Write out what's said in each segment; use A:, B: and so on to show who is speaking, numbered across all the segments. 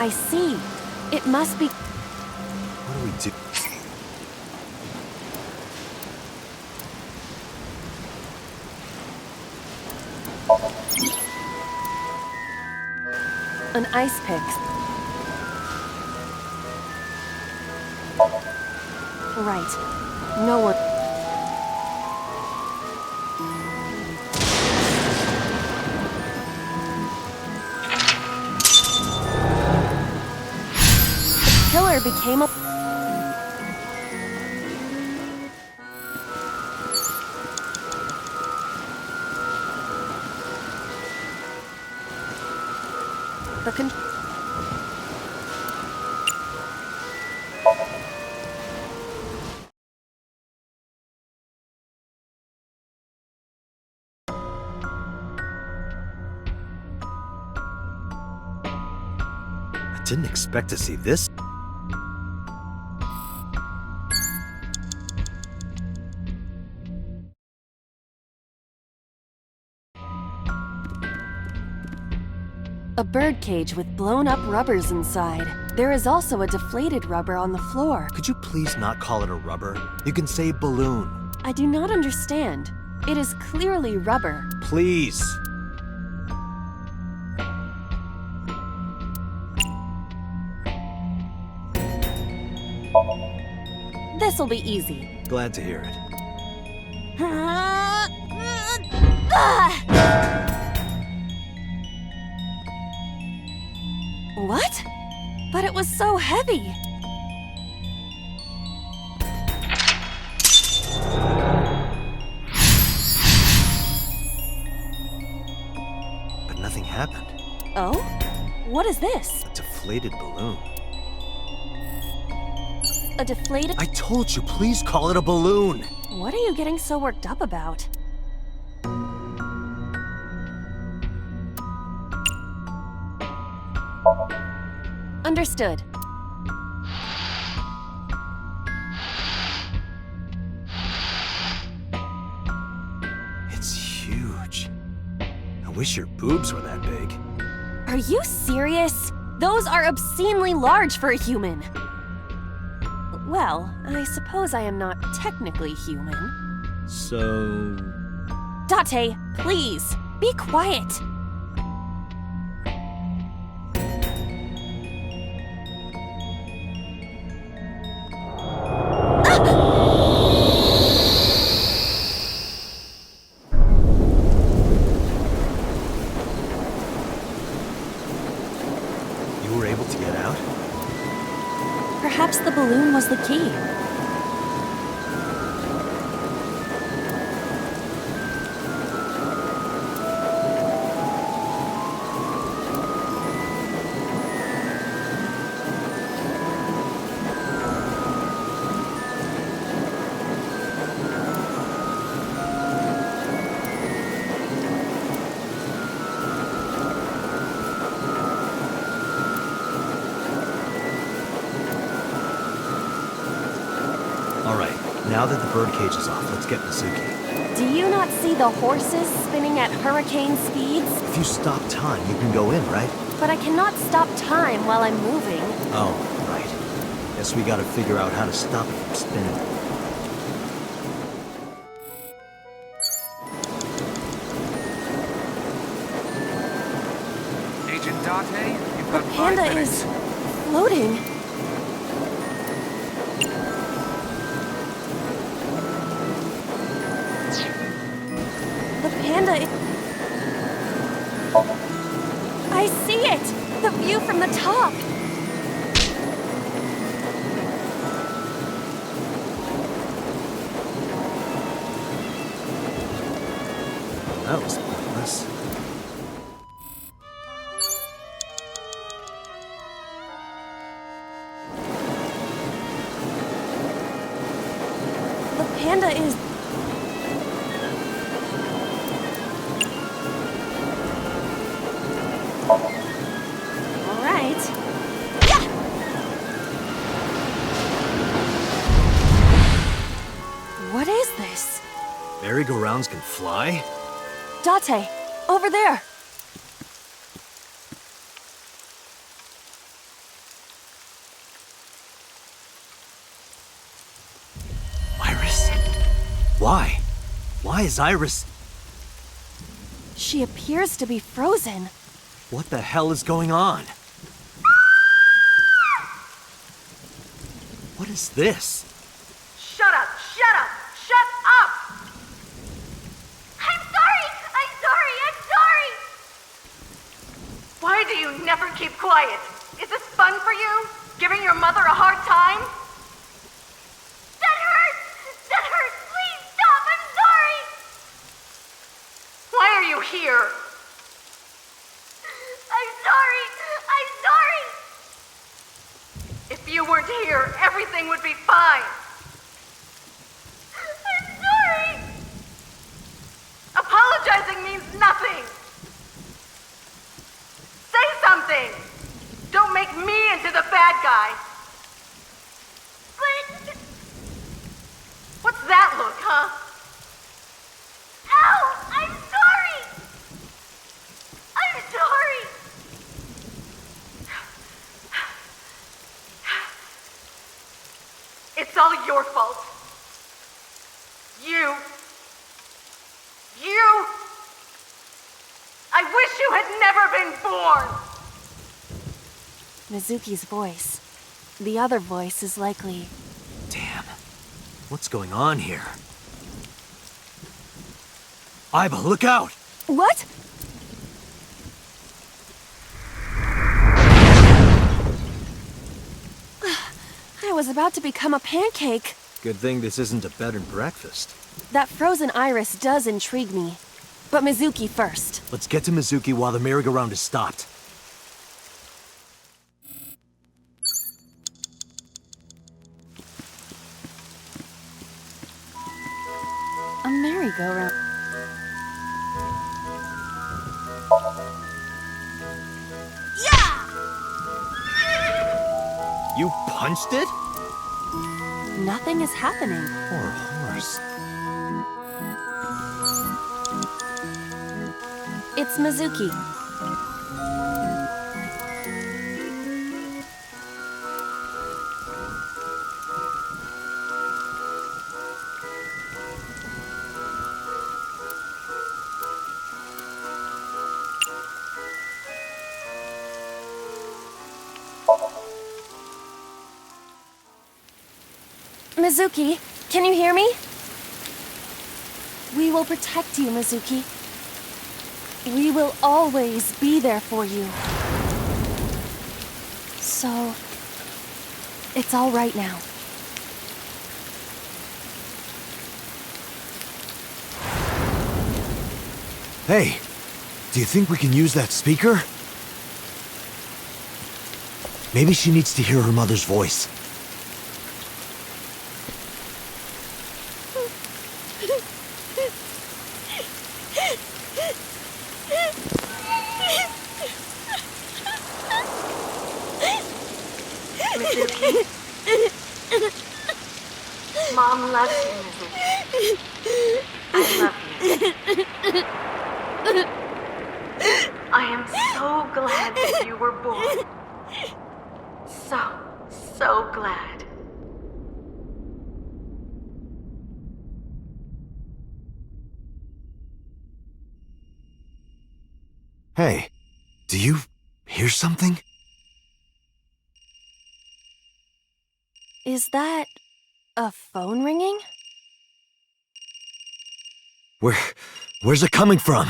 A: I see. It must be...
B: What do we do?
A: An ice pick. Right. No one... The killer became a... The con...
B: I didn't expect to see this.
A: A birdcage with blown-up rubbers inside. There is also a deflated rubber on the floor.
B: Could you please not call it a rubber? You can say balloon.
A: I do not understand. It is clearly rubber.
B: Please.
A: This'll be easy.
B: Glad to hear it.
A: What? But it was so heavy.
B: But nothing happened.
A: Oh? What is this?
B: A deflated balloon.
A: A deflated...
B: I told you, please call it a balloon.
A: What are you getting so worked up about? Understood.
B: It's huge. I wish your boobs were that big.
A: Are you serious? Those are obscenely large for a human. Well, I suppose I am not technically human.
B: So...
A: Date, please, be quiet.
B: You were able to get out?
A: Perhaps the balloon was the key.
B: Now that the birdcage is off, let's get Mizuki.
A: Do you not see the horses spinning at hurricane speeds?
B: If you stop time, you can go in, right?
A: But I cannot stop time while I'm moving.
B: Oh, right. Guess we gotta figure out how to stop it from spinning.
C: Agent Date, you've got
A: The
C: 5
A: panda
C: minutes.
A: is floating. The panda is... I see it! The view from the top!
B: That was pointless.
A: The panda is... All right. Yeah!
B: merry-go-rounds can fly?
A: Date, over there!
B: Iris? Why? Why is Iris...
A: She appears to be frozen.
B: What the hell is going on? What is this?
D: Shut up! Shut up! Shut up! I'm sorry! I'm sorry! I'm sorry! Why do you never keep quiet? Is this fun for you? Giving your mother a hard time? That hurts! That hurts! Please stop! I'm sorry! Why are you here? I'm sorry! I'm sorry! If you weren't here, everything would be fine. I'm sorry! Apologizing means nothing! Say something! Don't make me into the bad guy! But... What's that look, huh? Ow! I'm sorry! I'm sorry! It's all your fault. You. I wish you had never been born!
A: Mizuki's voice. The other voice is likely...
B: Damn. What's going on here? Aiba, look out!
A: What? I was about to become a pancake.
B: Good thing this isn't a bed and breakfast.
A: That frozen iris does intrigue me. But Mizuki first.
B: Let's get to Mizuki while the merry-go-round is stopped.
A: A merry-go-round.
B: You punched it?
A: Nothing is happening.
B: Poor horse.
A: It's Mizuki. Mizuki, can you hear me? We will protect you, Mizuki. We will always be there for you. So, it's all right now.
B: Hey, do you think we can use that speaker? Maybe she needs to hear her mother's voice.
D: Mizuki? Mom loves you, Mizuki. I love you. I am so glad that you were born. So glad.
B: Hey, do you hear something?
A: Is that a phone ringing?
B: Where's it coming from?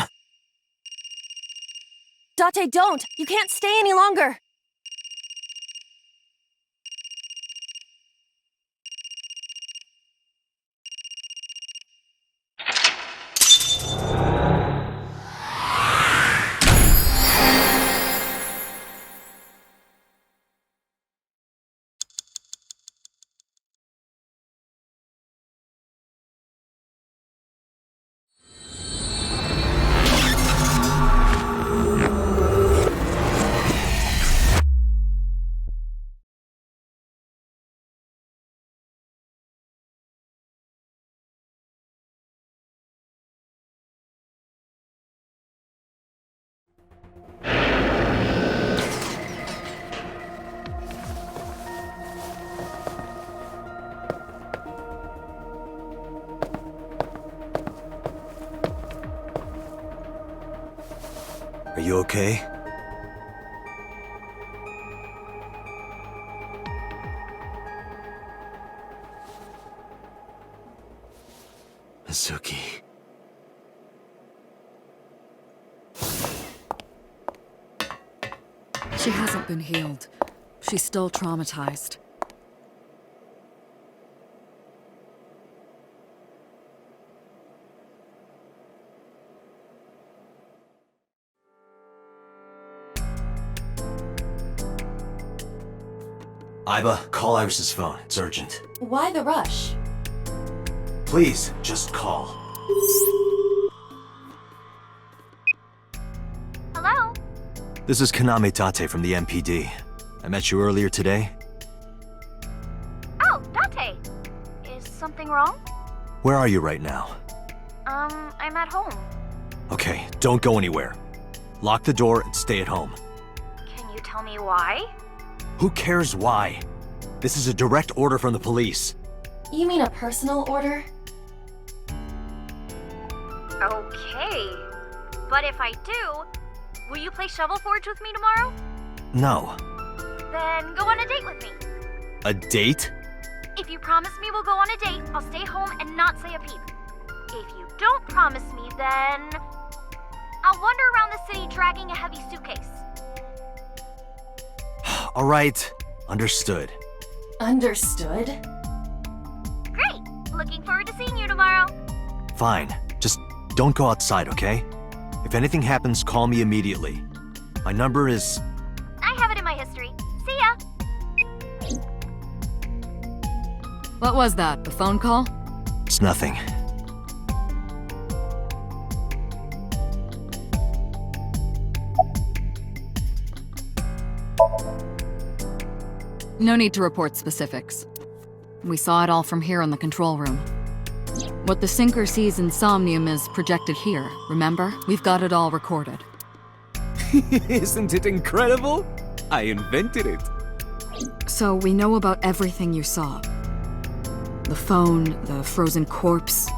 A: Date, don't! You can't stay any longer!
B: you okay? Mizuki.
E: She hasn't been healed. She's still traumatized.
B: Iba, call Iris's phone. It's urgent.
A: Why the rush?
B: Please, just call.
D: Hello?
B: This is Kaname Tate from the MPD. I met you earlier today.
D: Oh, Date. Is something wrong?
B: Where are you right now?
D: I'm at home.
B: Okay, don't go anywhere. Lock the door and stay at home.
D: Can you tell me why?
B: Who cares why? This is a direct order from the police.
A: You mean a personal order?
D: Okay. But if I do, will you play Shovel Forge with me tomorrow?
B: No.
D: Then go on a date with me.
B: A date?
D: If you promise me we'll go on a date, I'll stay home and not say a peep. If you don't promise me, then I'll wander around the city dragging a heavy suitcase.
B: All right, understood.
A: Understood?
D: Great! Looking forward to seeing you tomorrow.
B: Fine, just don't go outside, okay? If anything happens, call me immediately. My number is...
D: I have it in my history. See ya!
E: What was that? A phone call?
B: It's nothing.
E: No need to report specifics. We saw it all from here in the control room. What the sinker sees in Somnium is projected here, remember? We've got it all recorded.
C: Isn't it incredible? I invented it.
E: So we know about everything you saw. The phone, the frozen corpse.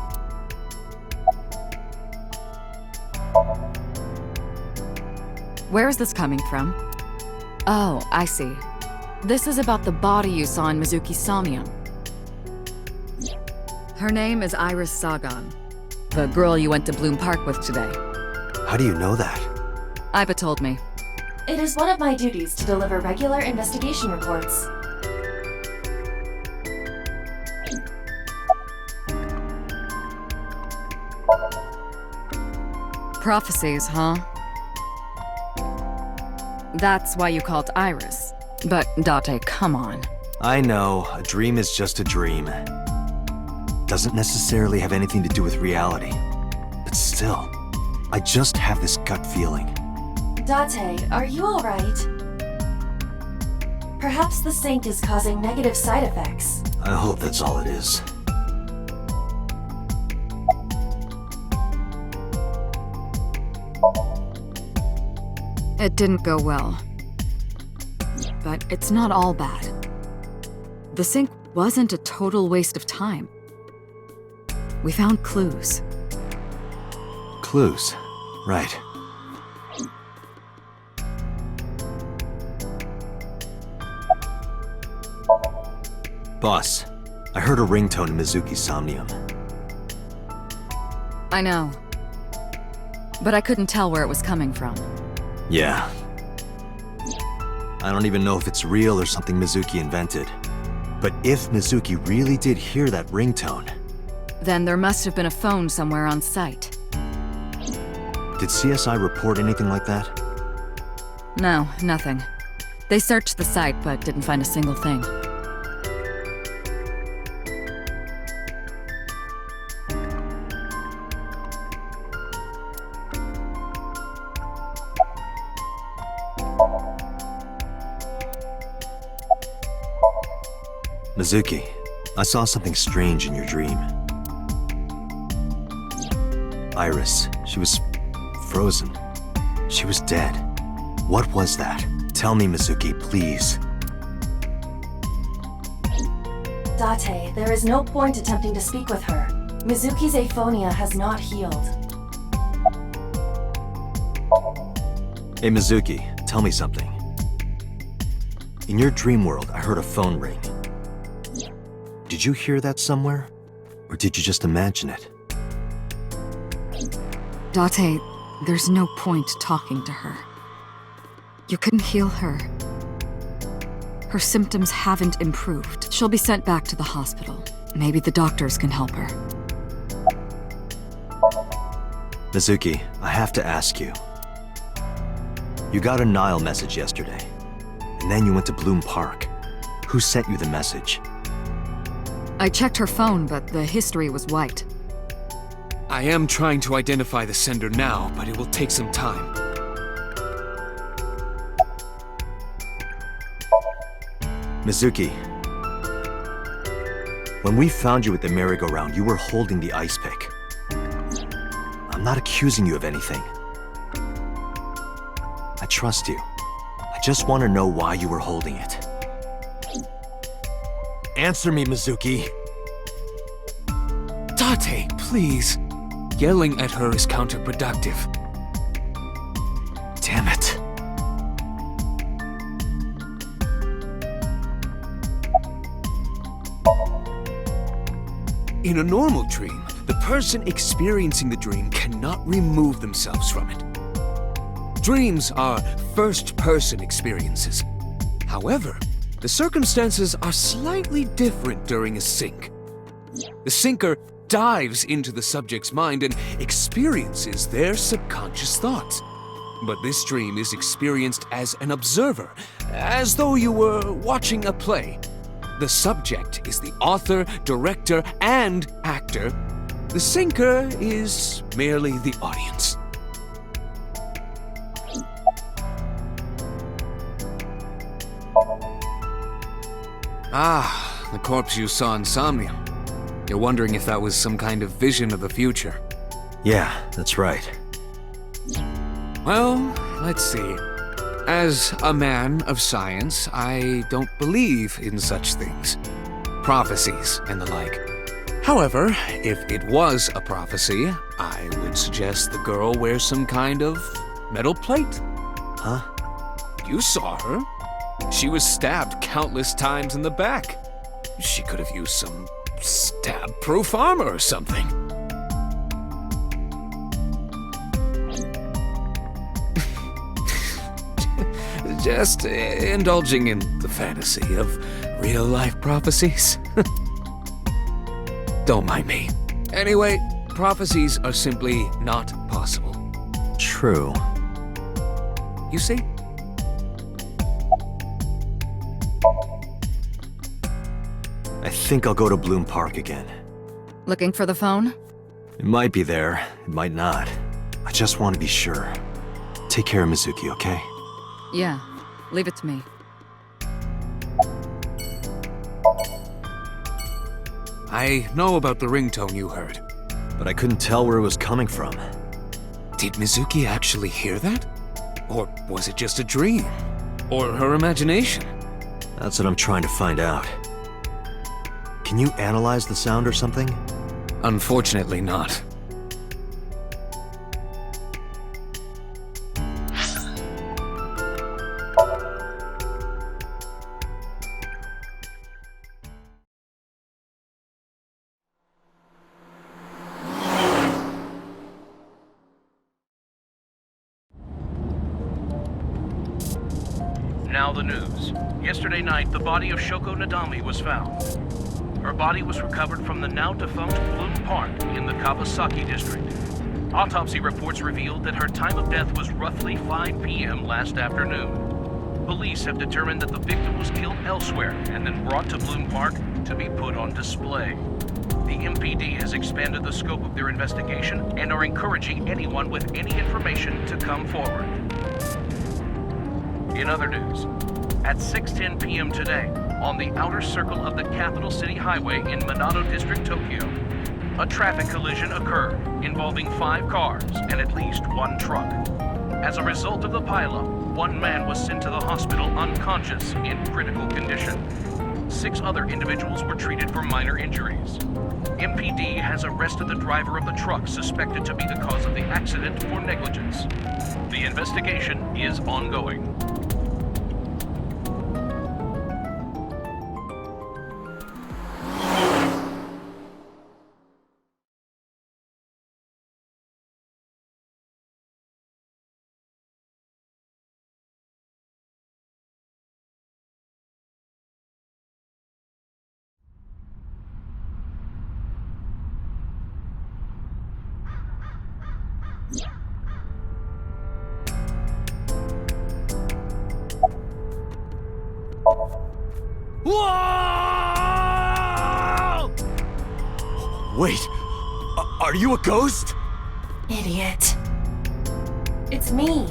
E: Where is this coming from? Oh, I see. This is about the body you saw in Mizuki's Somnium. Her name is Iris Sagan, the girl you went to Bloom Park with today.
B: How do you know that?
E: Iba told me.
A: It is one of my duties to deliver regular investigation reports.
E: Prophecies, huh? That's why you called Iris. But, Date, come on.
B: I know, a dream is just a dream. Doesn't necessarily have anything to do with reality. But still, I just have this gut feeling.
A: Date, are you alright? Perhaps the sink is causing negative side effects.
B: I hope that's all it is.
E: It didn't go well. But it's not all bad. The sink wasn't a total waste of time. We found clues.
B: Clues. Right. Boss, I heard a ringtone in Mizuki's Somnium.
E: I know. But I couldn't tell where it was coming from.
B: Yeah. I don't even know if it's real or something Mizuki invented. But if Mizuki really did hear that ringtone...
E: Then there must have been a phone somewhere on site.
B: Did CSI report anything like that?
E: No, nothing. They searched the site, but didn't find a single thing.
B: Mizuki, I saw something strange in your dream. Iris, she was frozen. She was dead. What was that? Tell me, Mizuki, please.
A: Date, there is no point attempting to speak with her. Mizuki's aphonia has not healed.
B: Hey, Mizuki, tell me something. In your dream world, I heard a phone ring. Did you hear that somewhere? Or did you just imagine it?
E: Date, there's no point talking to her. You couldn't heal her. Her symptoms haven't improved. She'll be sent back to the hospital. Maybe the doctors can help her.
B: Mizuki, I have to ask you. You got a Nile message yesterday, and then you went to Bloom Park. Who sent you the message?
E: I checked her phone, but the history was white.
C: I am trying to identify the sender now, but it will take some time.
B: Mizuki, when we found you at the merry-go-round, you were holding the ice pick. I'm not accusing you of anything. I trust you. I just want to know why you were holding it. Answer me, Mizuki.
C: Date, please. Yelling at her is counterproductive.
B: Damn it.
C: In a normal dream, the person experiencing the dream cannot remove themselves from it. Dreams are first-person experiences. However, the circumstances are slightly different during a sync. The syncer dives into the subject's mind and experiences their subconscious thoughts. But this dream is experienced as an observer, as though you were watching a play. The subject is the author, director, and actor. The syncer is merely the audience. Ah, the corpse you saw in Somnium. You're wondering if that was some kind of vision of the future.
B: Yeah, that's right.
C: Well, let's see. As a man of science, I don't believe in such things. Prophecies and the like. However, if it was a prophecy, I would suggest the girl wears some kind of metal plate.
B: Huh?
C: You saw her. She was stabbed countless times in the back. She could have used some stab-proof armor or something. Just indulging in the fantasy of real-life prophecies. Don't mind me. Anyway, prophecies are simply not possible.
B: True.
C: You see?
B: I think I'll go to Bloom Park again.
E: Looking for the phone?
B: It might be there, it might not. I just want to be sure. Take care of Mizuki, okay?
E: Yeah, leave it to me.
C: I know about the ringtone you heard.
B: But I couldn't tell where it was coming from.
C: Did Mizuki actually hear that? Or was it just a dream? Or her imagination?
B: That's what I'm trying to find out. Can you analyze the sound or something?
C: Unfortunately not.
F: Now the news. Yesterday night, the body of Shoko Nadami was found. Her body was recovered from the now-defunct Bloom Park in the Kawasaki district. Autopsy reports revealed that her time of death was roughly 5 p.m. last afternoon. Police have determined that the victim was killed elsewhere and then brought to Bloom Park to be put on display. The MPD has expanded the scope of their investigation and are encouraging anyone with any information to come forward. In other news, at 6:10 p.m. today, on the outer circle of the Capital City Highway in Minato District, Tokyo, a traffic collision occurred involving 5 cars and at least 1 truck. As a result of the pileup, 1 man was sent to the hospital unconscious in critical condition. 6 other individuals were treated for minor injuries. MPD has arrested the driver of the truck suspected to be the cause of the accident for negligence. The investigation is ongoing.
B: Whoa! Wait, are you a ghost?
A: Idiot. It's me.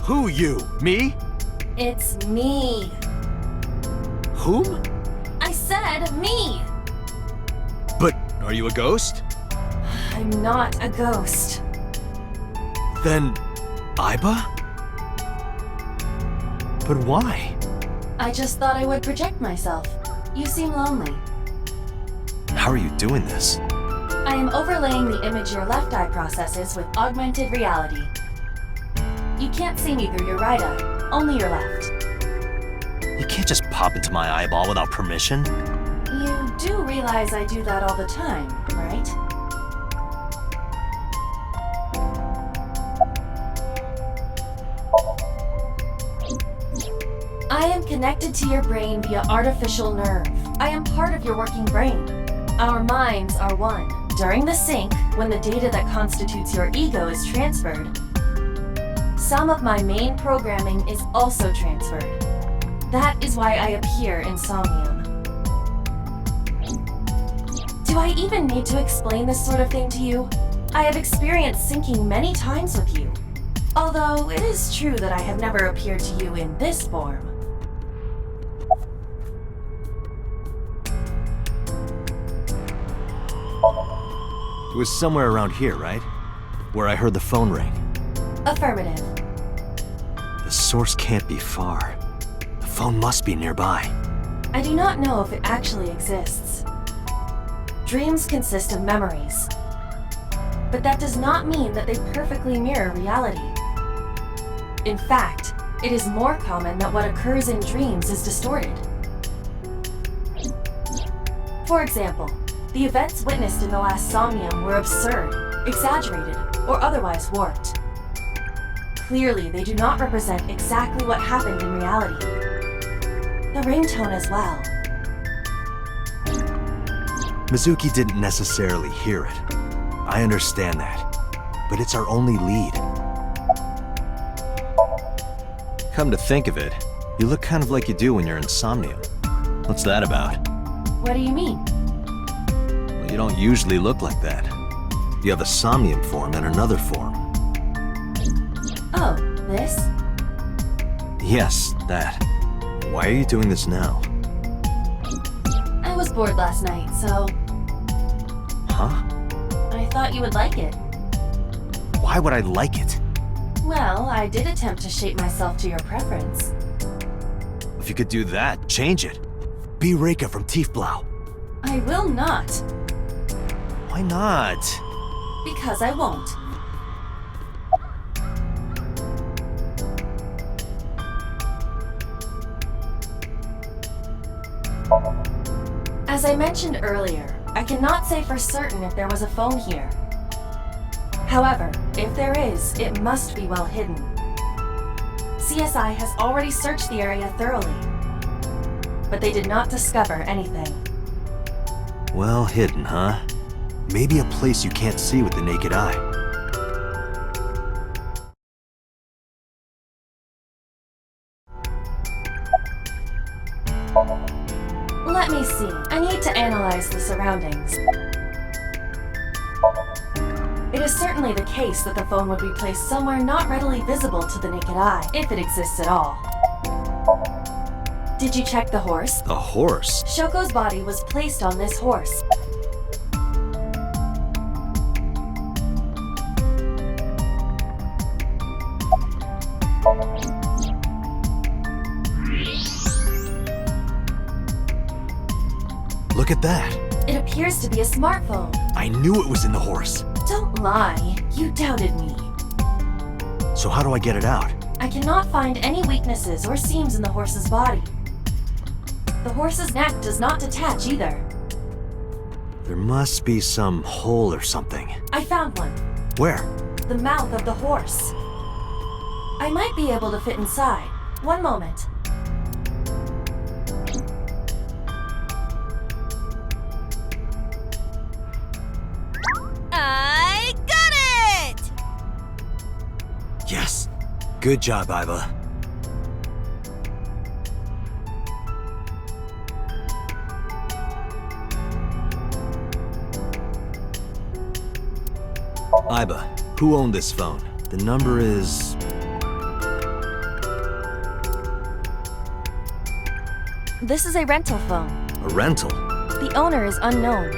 B: Who you? Me?
A: It's me.
B: Whom?
A: I said me.
B: But are you a ghost?
A: I'm not a ghost.
B: Then, Iba? But why?
A: I just thought I would project myself. You seem lonely.
B: How are you doing this?
A: I am overlaying the image your left eye processes with augmented reality. You can't see me through your right eye, only your left.
B: You can't just pop into my eyeball without permission.
A: You do realize I do that all the time, right? I am connected to your brain via artificial nerve. I am part of your working brain. Our minds are one. During the sync, when the data that constitutes your ego is transferred, some of my main programming is also transferred. That is why I appear in Somnium. Do I even need to explain this sort of thing to you? I have experienced syncing many times with you. Although it is true that I have never appeared to you in this form.
B: It was somewhere around here, right? Where I heard the phone ring.
A: Affirmative.
B: The source can't be far. The phone must be nearby.
A: I do not know if it actually exists. Dreams consist of memories. But that does not mean that they perfectly mirror reality. In fact, it is more common that what occurs in dreams is distorted. For example, the events witnessed in the last Somnium were absurd, exaggerated, or otherwise warped. Clearly, they do not represent exactly what happened in reality. The ringtone as well.
B: Mizuki didn't necessarily hear it. I understand that. But it's our only lead. Come to think of it, you look kind of like you do when you're in Somnium. What's that about?
A: What do you mean?
B: Well, you don't usually look like that. You have a Somnium form and another form.
A: Oh, this?
B: Yes, that. Why are you doing this now?
A: I was bored last night, so
B: Huh?
A: I thought you would like it.
B: Why would I like it?
A: Well, I did attempt to shape myself to your preference.
B: If you could do that, change it. Be Reika from Tiefblau.
A: I will not,
B: Why not?
A: because I won't. As I mentioned earlier, I cannot say for certain if there was a phone here. However, if there is, it must be well hidden. CSI has already searched the area thoroughly, but they did not discover anything.
B: Well hidden, huh? Maybe a place you can't see with the naked eye.
A: Let me see. I need to analyze the surroundings. It is certainly the case that the phone would be placed somewhere not readily visible to the naked eye, if it exists at all. Did you check the horse?
B: A horse?
A: Shoko's body was placed on this horse.
B: Look at that.
A: It appears to be a smartphone.
B: I knew it was in the horse.
A: Don't lie. You doubted me.
B: So how do I get it out?
A: I cannot find any weaknesses or seams in the horse's body. The horse's neck does not detach either.
B: There must be some hole or something.
A: I found one.
B: Where?
A: The mouth of the horse. I might be able to fit inside. One moment.
D: I got it!
B: Yes. Good job, Iva. Iba, who owned this phone? The number is...
A: This is a rental phone.
B: a rental.
A: The owner is unknown.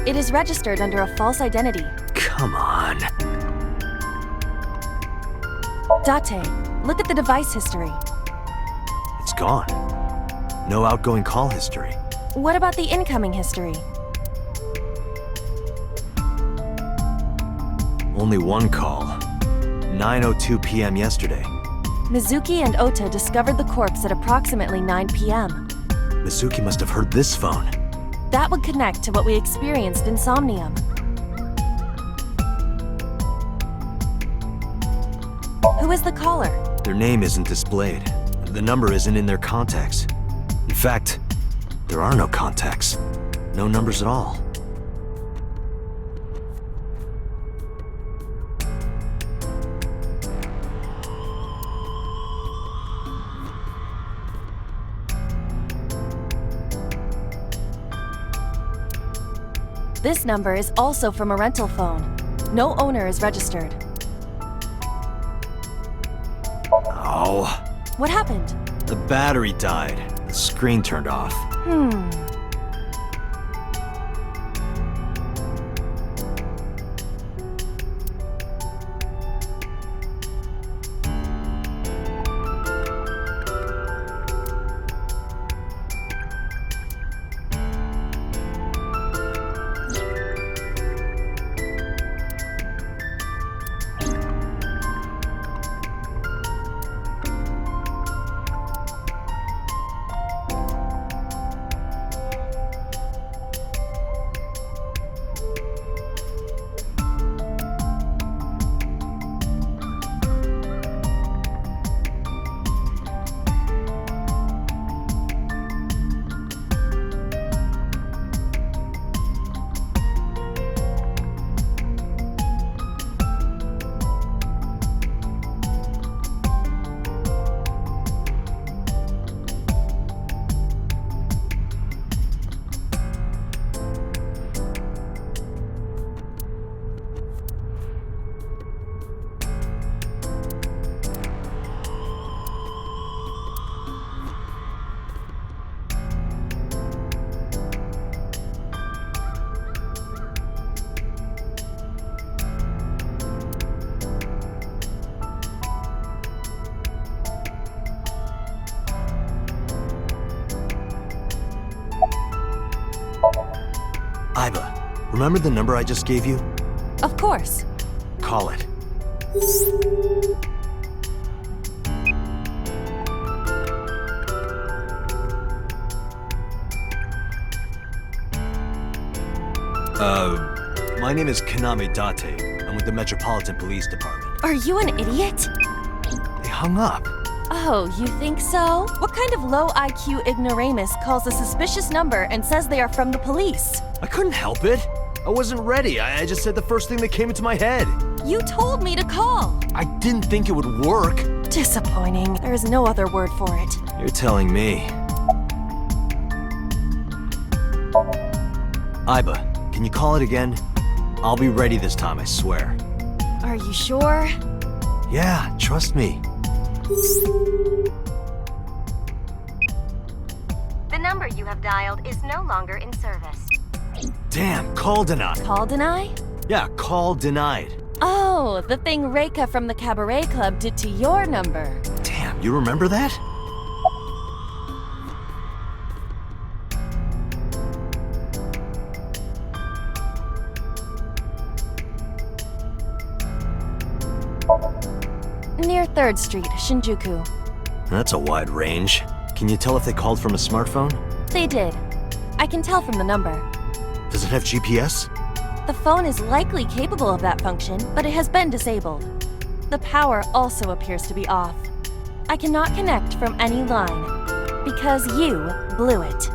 A: It is registered under a false identity.
B: Come on.
A: Date, look at the device history.
B: It's gone. No outgoing call history.
A: What about the incoming history?
B: Only one call. 9:02 p.m. yesterday.
A: Mizuki and Ota discovered the corpse at approximately 9 p.m.
B: Mizuki must have heard this phone.
A: That would connect to what we experienced in Somnium. Who is the caller?
B: Their name isn't displayed. The number isn't in their contacts. In fact, there are no contacts. No numbers at all.
A: This number is also from a rental phone. No owner is registered.
B: Oh,
A: What happened?
B: the battery died. The screen turned off. Iba, remember the number I just gave you?
A: Of course.
B: Call it. My name is Kaname Date. I'm with the Metropolitan Police Department.
A: Are you an idiot?
B: They hung up.
A: Oh, you think so? What kind of low IQ ignoramus calls a suspicious number and says they are from the police?
B: I couldn't help it. I wasn't ready. I just said the first thing that came into my head.
A: You told me to call.
B: I didn't think it would work.
A: Disappointing. There is no other word for it.
B: You're telling me. Iba, can you call it again? I'll be ready this time, I swear.
A: Are you sure?
B: Yeah, trust me.
D: The number you have dialed is no longer in service.
B: Damn, call denied.
A: Call deny?
B: Yeah, call denied.
A: Oh, the thing Reika from the Cabaret Club did to your number.
B: Damn, you remember that?
A: 3rd Street, Shinjuku.
B: That's a wide range. Can you tell if they called from a smartphone?
A: They did. I can tell from the number.
B: Does it have GPS?
A: The phone is likely capable of that function, but it has been disabled. The power also appears to be off. I cannot connect from any line, because you blew it.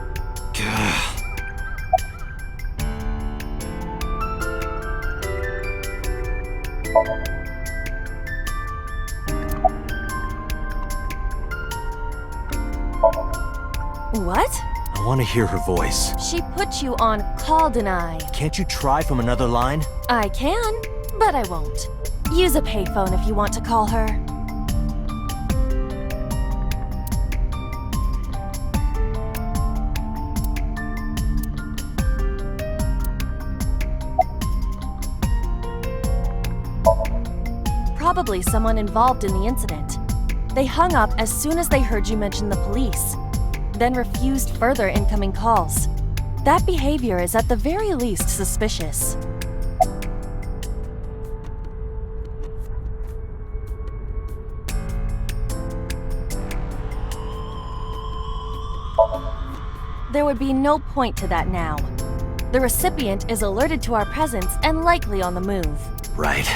A: What?
B: I want to hear her voice.
A: She put you on call deny.
B: Can't you try from another line?
A: I can, but I won't. Use a payphone if you want to call her. Probably someone involved in the incident. They hung up as soon as they heard you mention the police, then refused further incoming calls. That behavior is at the very least suspicious. There would be no point to that now. The recipient is alerted to our presence and likely on the move.
B: Right.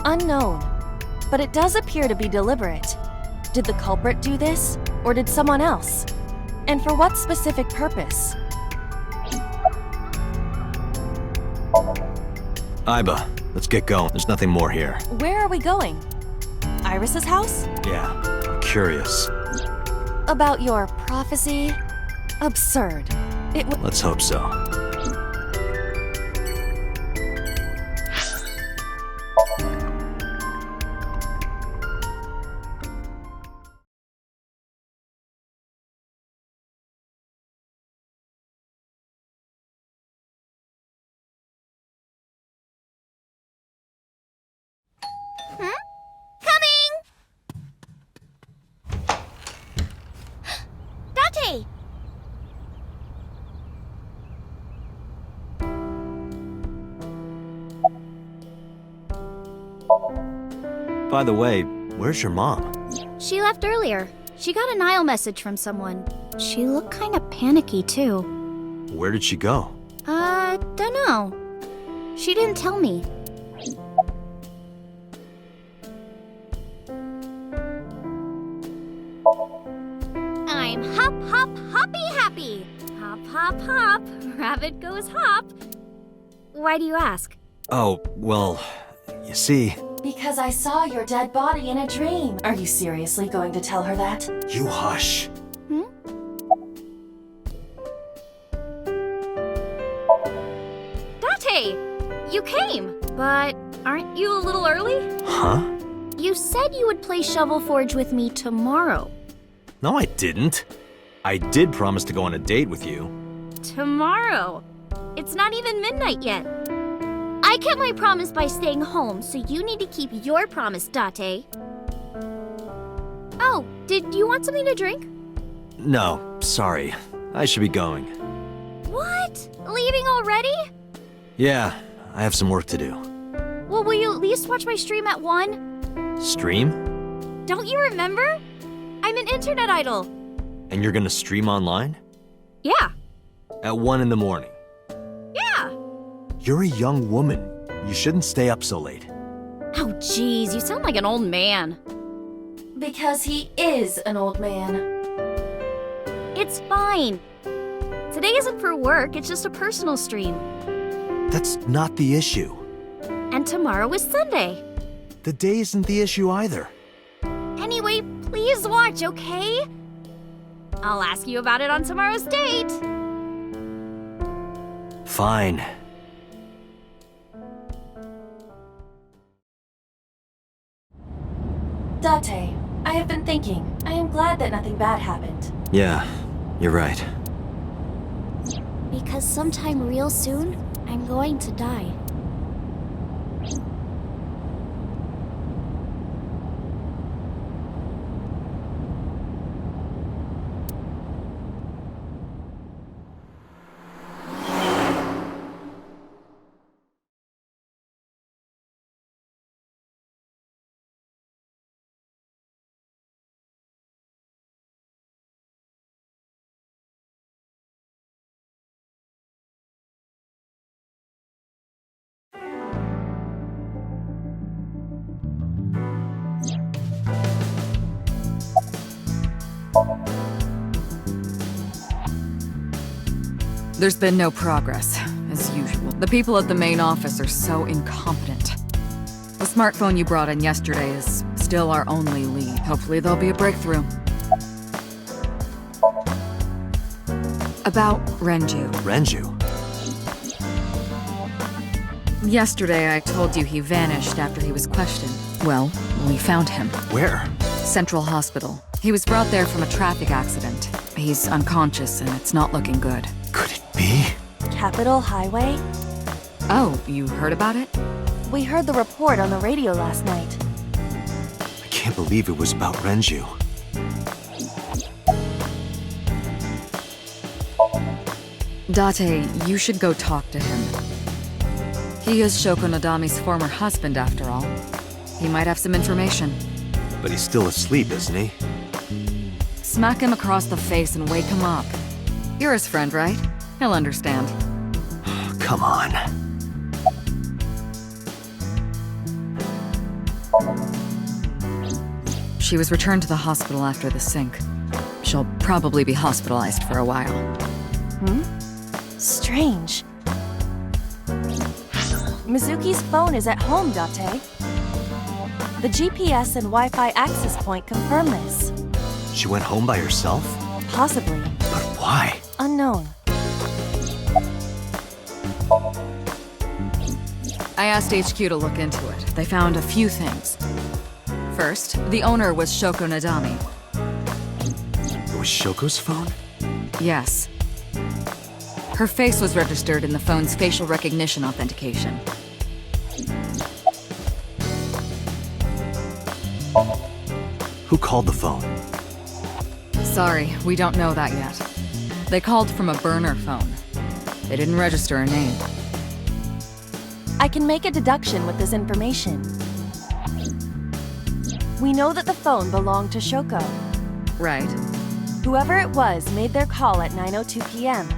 A: Unknown, but it does appear to be deliberate. Did the culprit do this, or did someone else? And for what specific purpose?
B: Iba, let's get going. There's nothing more here.
A: Where are we going? Iris's house?
B: Yeah, I'm curious.
A: About your prophecy? Absurd.
B: Let's hope so.
D: Date!
B: By the way, where's your mom?
G: She left earlier. She got a Nile message from someone. She looked kinda panicky, too.
B: Where did she go?
G: Dunno. She didn't tell me. I'm hop, hop, hoppy happy. Hop, hop, hop. Rabbit goes hop. Why do you ask?
B: Oh, well, you see...
A: Because I saw your dead body in a dream. Are you seriously going to tell her that?
B: You hush.
G: Date! You came, but aren't you a little early?
B: Huh?
G: You said you would play Shovel Forge with me tomorrow.
B: No, I didn't. I did promise to go on a date with you.
G: Tomorrow? It's not even midnight yet. I kept my promise by staying home, so you need to keep your promise, Date. Oh, did you want something to drink?
B: No, sorry. I should be going.
G: What? Leaving already?
B: Yeah, I have some work to do.
G: Well, will you at least watch my stream at 1?
B: Stream?
G: Don't you remember? I'm an internet idol.
B: And you're gonna stream online?
G: Yeah.
B: At 1 in the morning?
G: Yeah.
B: You're a young woman. You shouldn't stay up so late.
G: Oh, jeez, you sound like an old man.
A: Because he is an old man.
G: It's fine. Today isn't for work, it's just a personal stream.
B: That's not the issue.
G: And tomorrow is Sunday.
B: The day isn't the issue either.
G: Anyway, please watch, okay? I'll ask you about it on tomorrow's date.
B: Fine.
A: Date, I have been thinking. I am glad that nothing bad happened.
B: Yeah, you're right.
G: Because sometime real soon, I'm going to die.
E: There's been no progress, as usual. The people at the main office are so incompetent. The smartphone you brought in yesterday is still our only lead. Hopefully there'll be a breakthrough. About Renju.
B: Renju?
E: Yesterday I told you he vanished after he was questioned. Well, we found him.
B: Where?
E: Central Hospital. He was brought there from a traffic accident. He's unconscious and it's not looking good.
B: Could it be?
A: Capitol Highway?
E: Oh, you heard about it?
A: We heard the report on the radio last night.
B: I can't believe it was about Renju.
E: Date, you should go talk to him. He is Shoko Nadami's former husband, after all. He might have some information.
B: But he's still asleep, isn't he?
E: Smack him across the face and wake him up. You're his friend, right? He'll understand.
B: Come on.
E: She was returned to the hospital after the sync. She'll probably be hospitalized for a while.
A: Strange. Mizuki's phone is at home, Date. The GPS and Wi-Fi access point confirm this.
B: She went home by herself?
A: Possibly.
B: But why?
A: Unknown.
E: I asked HQ to look into it. They found a few things. First, the owner was Shoko Nadami.
B: It was Shoko's phone?
E: Yes. Her face was registered in the phone's facial recognition authentication.
B: Who called the phone?
E: Sorry, we don't know that yet. They called from a burner phone. They didn't register a name.
A: I can make a deduction with this information. We know that the phone belonged to Shoko.
E: Right.
A: Whoever it was made their call at 9:02 p.m.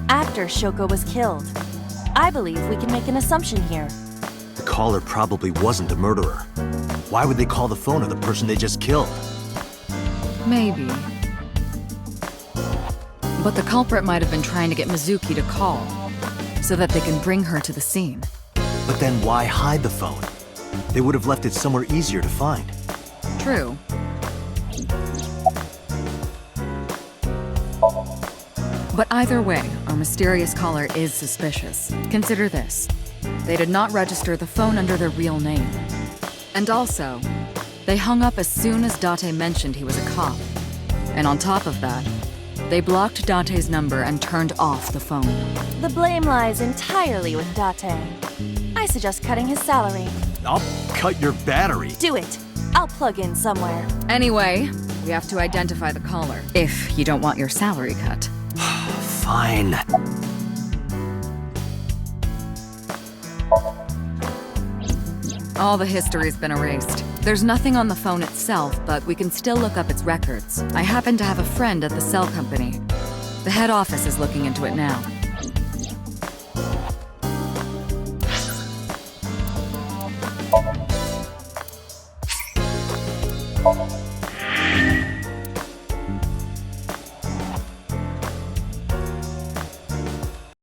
A: after Shoko was killed. I believe we can make an assumption here.
B: The caller probably wasn't the murderer. Why would they call the phone of the person they just killed?
E: Maybe. But the culprit might have been trying to get Mizuki to call, so that they can bring her to the scene.
B: But then why hide the phone? They would have left it somewhere easier to find.
E: True. But either way, our mysterious caller is suspicious. Consider this. They did not register the phone under their real name. And also, they hung up as soon as Date mentioned he was a cop. And on top of that, they blocked Date's number and turned off the phone.
A: The blame lies entirely with Date. I suggest cutting his salary.
B: I'll cut your battery.
A: Do it. I'll plug in somewhere.
E: Anyway, we have to identify the caller, if you don't want your salary cut.
B: Fine.
E: All the history's been erased. There's nothing on the phone itself, but we can still look up its records. I happen to have a friend at the cell company. The head office is looking into it now.